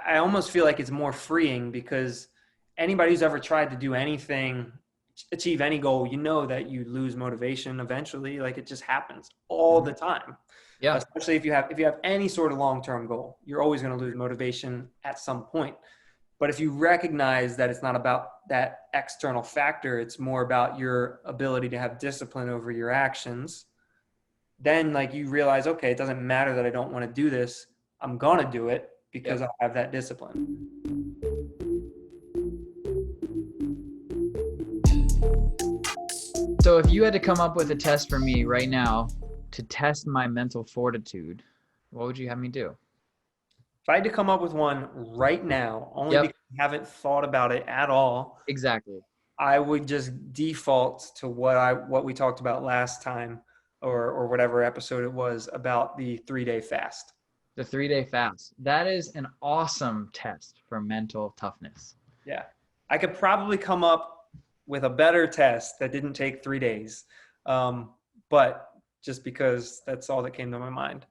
I almost feel like it's more freeing because anybody who's ever tried to do anything, achieve any goal, you know that you lose motivation eventually. Like it just happens all the time. Yeah. Especially if you have any sort of long-term goal, you're always going to lose motivation at some point. But if you recognize that it's not about that external factor, it's more about your ability to have discipline over your actions, then like you realize, okay, it doesn't matter that I don't want to do this. I'm going to do it because I have that discipline. So if you had to come up with a test for me right now to test my mental fortitude, what would you have me do? If I had to come up with one right now, only Yep, because I haven't thought about it at all, exactly. I would just default to what we talked about last time or whatever episode it was about the 3-day fast. The 3-day fast. That is an awesome test for mental toughness. Yeah. I could probably come up with a better test that didn't take 3 days. But just because that's all that came to my mind.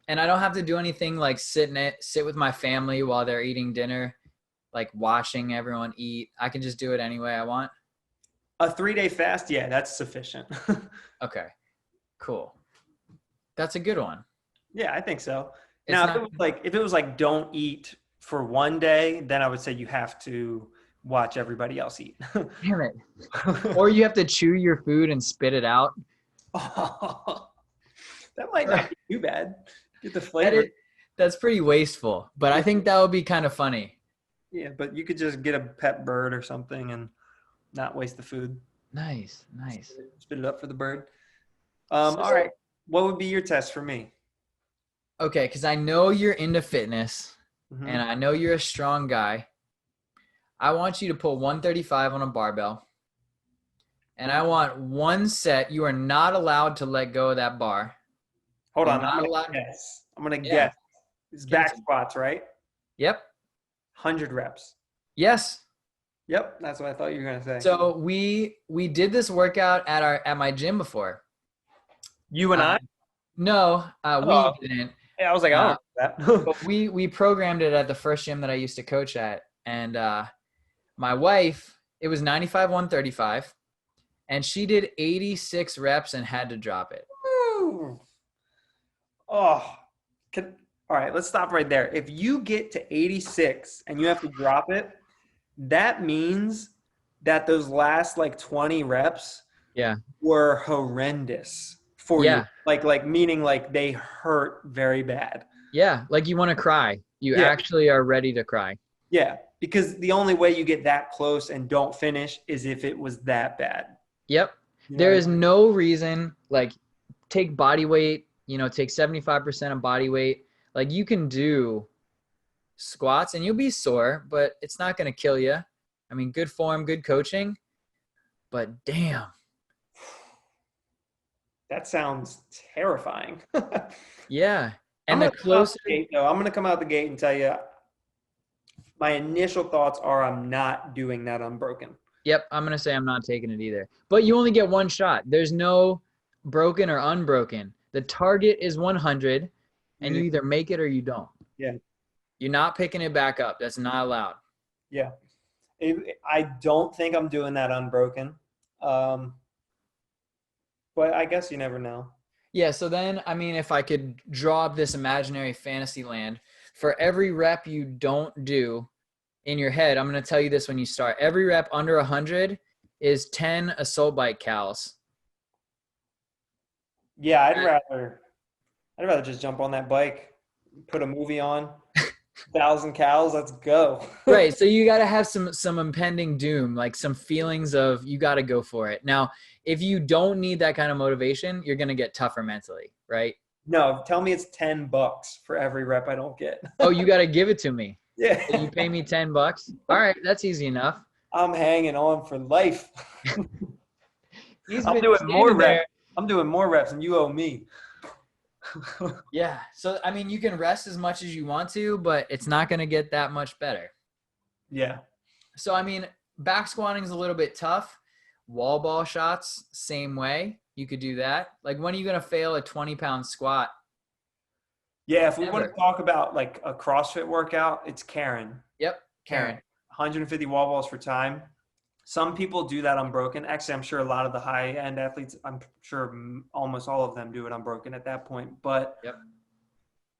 And I don't have to do anything like sit with my family while they're eating dinner, like watching everyone eat. I can just do it any way I want. A 3-day fast, yeah, that's sufficient. Okay, cool. That's a good one. Yeah, I think so. It's Now, not, if it was like don't eat for one day, then I would say you have to watch everybody else eat. damn it. Or you have to chew your food and spit it out. Oh, that might not be too bad. Get the flavor. That's pretty wasteful, but I think that would be kind of funny. Yeah, but you could just get a pet bird or something and not waste the food. Nice. Spit it up for the bird. So- All right. What would be your test for me? Okay, because I know you're into fitness Mhm. and I know you're a strong guy. I want you to pull 135 on a barbell. And I want one set. You are not allowed to let go of that bar. Hold You're on. not I'm allowed. going to guess. I'm going to Yeah. guess. It's back squats, right? Yep. 100 reps. Yes. Yep. That's what I thought you were going to say. So we did this workout at my gym before. You and I? No, Oh. we didn't. Yeah, I was like, I don't know that. But we programmed it at the first gym that I used to coach at, and my wife, it was 95 135, and she did 86 reps and had to drop it. Woo. Oh, all right, let's stop right there. If you get to 86 and you have to drop it, that means that those last like 20 reps were horrendous for you. Like meaning like they hurt very bad. Yeah, like you want to cry. You actually are ready to cry. Yeah, because the only way you get that close and don't finish is if it was that bad. Yep. There is no reason, like, take body weight, take 75% of body weight. Like, you can do squats and you'll be sore, but it's not going to kill you. I mean, good form, good coaching, but damn. That sounds terrifying. Yeah. And I'm going to come out the gate and tell you my initial thoughts are I'm not doing that unbroken. Yep, I'm going to say I'm not taking it either. But you only get one shot. There's no broken or unbroken. The target is 100, and you either make it or you don't. Yeah. You're not picking it back up. That's not allowed. Yeah. I don't think I'm doing that unbroken. But I guess you never know. Yeah, so then, I mean, if I could draw up this imaginary fantasy land, for every rep you don't do in your head, I'm going to tell you this when you start. Every rep under 100 is 10 assault bike cals. Yeah, I'd rather just jump on that bike, put a movie on, 1,000 cals, let's go. Right, so you got to have some impending doom, like some feelings of you got to go for it. Now, if you don't need that kind of motivation, you're going to get tougher mentally, right? No, tell me it's $10 for every rep I don't get. Oh, you got to give it to me. Yeah. So you pay me $10. All right, that's easy enough. I'm hanging on for life. I'm doing more reps. I'm doing more reps and you owe me. Yeah. So, I mean, you can rest as much as you want to, but it's not going to get that much better. Yeah. So, I mean, back squatting is a little bit tough. Wall ball shots, same way. You could do that. Like, when are you going to fail a 20-pound squat? Yeah, if we want to Ever. talk about like a CrossFit workout, it's Karen. Yep. Karen, Karen. 150 wall balls for time. Some people do that unbroken. Actually, I'm sure a lot of the high end athletes, I'm sure almost all of them do it unbroken at that point. But Yep.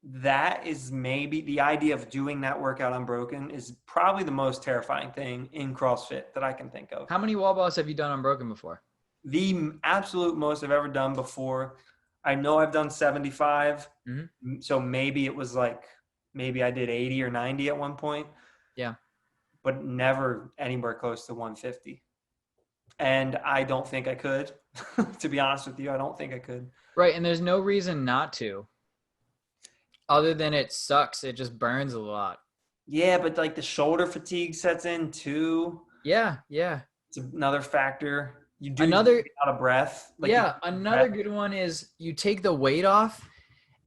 that is maybe the idea of doing that workout unbroken is probably the most terrifying thing in CrossFit that I can think of. How many wall balls have you done unbroken before? The absolute most I've ever done before. I know I've done 75. Mm-hmm. So maybe it was like, maybe I did 80 or 90 at one point, Yeah. but never anywhere close to 150. And I don't think I could. To be honest with you, I don't think I could. Right. And there's no reason not to, other than it sucks. It just burns a lot. Yeah, but like the shoulder fatigue sets in too. Yeah. Yeah. It's another factor. You do Another, get out of breath. Like yeah. Another good one is you take the weight off,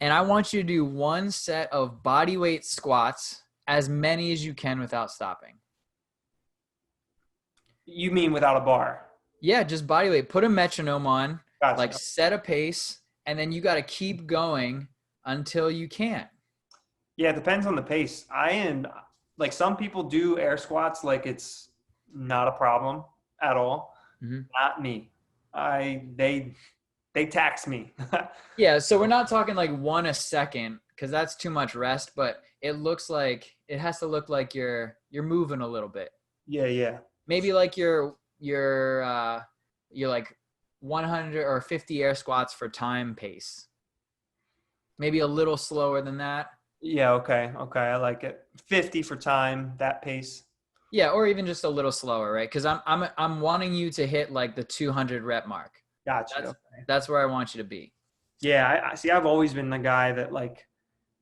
and I want you to do one set of body weight squats, as many as you can without stopping. you mean without a bar? Yeah, just body weight. Put a metronome on, like Gotcha. set a pace, and then you got to keep going until you can't. Yeah, it depends on the pace. I am like some people do air squats like it's not a problem at all. Mm-hmm. Not me. They tax me. Yeah, so we're not talking like one a second because that's too much rest, but it has to look like you're moving a little bit. Yeah, yeah. Maybe like you're like 100 or 50 air squats for time pace. Maybe a little slower than that. Yeah, okay. Okay, I like it. 50 for time, that pace. Yeah, or even just a little slower, right? Because I'm wanting you to hit like the 200 rep mark. Gotcha. That's Okay. that's where I want you to be. Yeah, I see. I've always been the guy that like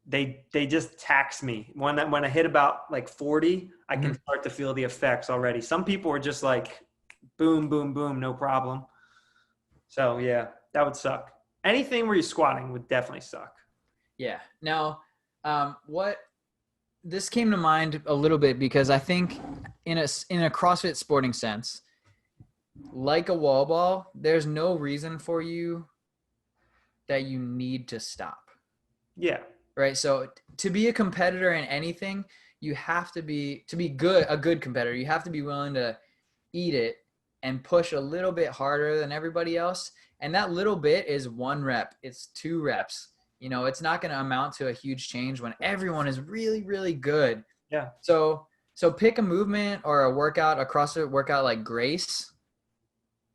they just tax me when I hit about like 40, I can Mhm. start to feel the effects already. Some people are just like boom, boom, boom, no problem. So yeah, that would suck. Anything where you're squatting would definitely suck. Yeah. Now, what this came to mind a little bit because I think in a CrossFit sporting sense, like a wall ball, there's no reason for you that you need to stop. Yeah, Right? So to be a competitor in anything, you have to be good, a good competitor. You have to be willing to eat it and push a little bit harder than everybody else. And that little bit is 1 rep. It's 2 reps. It's not going to amount to a huge change when everyone is really, really good. yeah. So pick a movement or a workout, a CrossFit workout like Grace.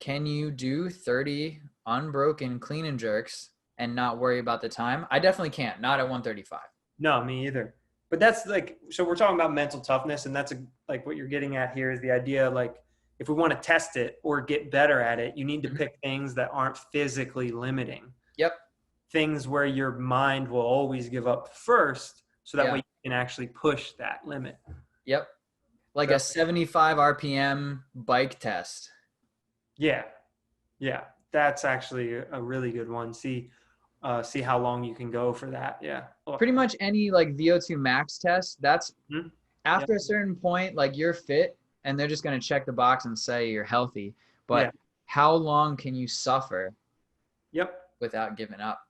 Can you do 30 unbroken clean and jerks and not worry about the time? I definitely can't. Not at 135. No, me either. But that's like, so we're talking about mental toughness, and that's like what you're getting at here is the idea like if we want to test it or get better at it, you need to pick things that aren't physically limiting. Yep. Things where your mind will always give up first, so that Yeah. way you can actually push that limit. Yep. Like So- a 75 RPM bike test. Yeah, yeah, that's actually a really good one. See how long you can go for that. Yeah. Pretty much any like VO2 max test, that's Mhm. after a certain point, like you're fit and they're just going to check the box and say you're healthy. But Yeah. how long can you suffer Yep. without giving up?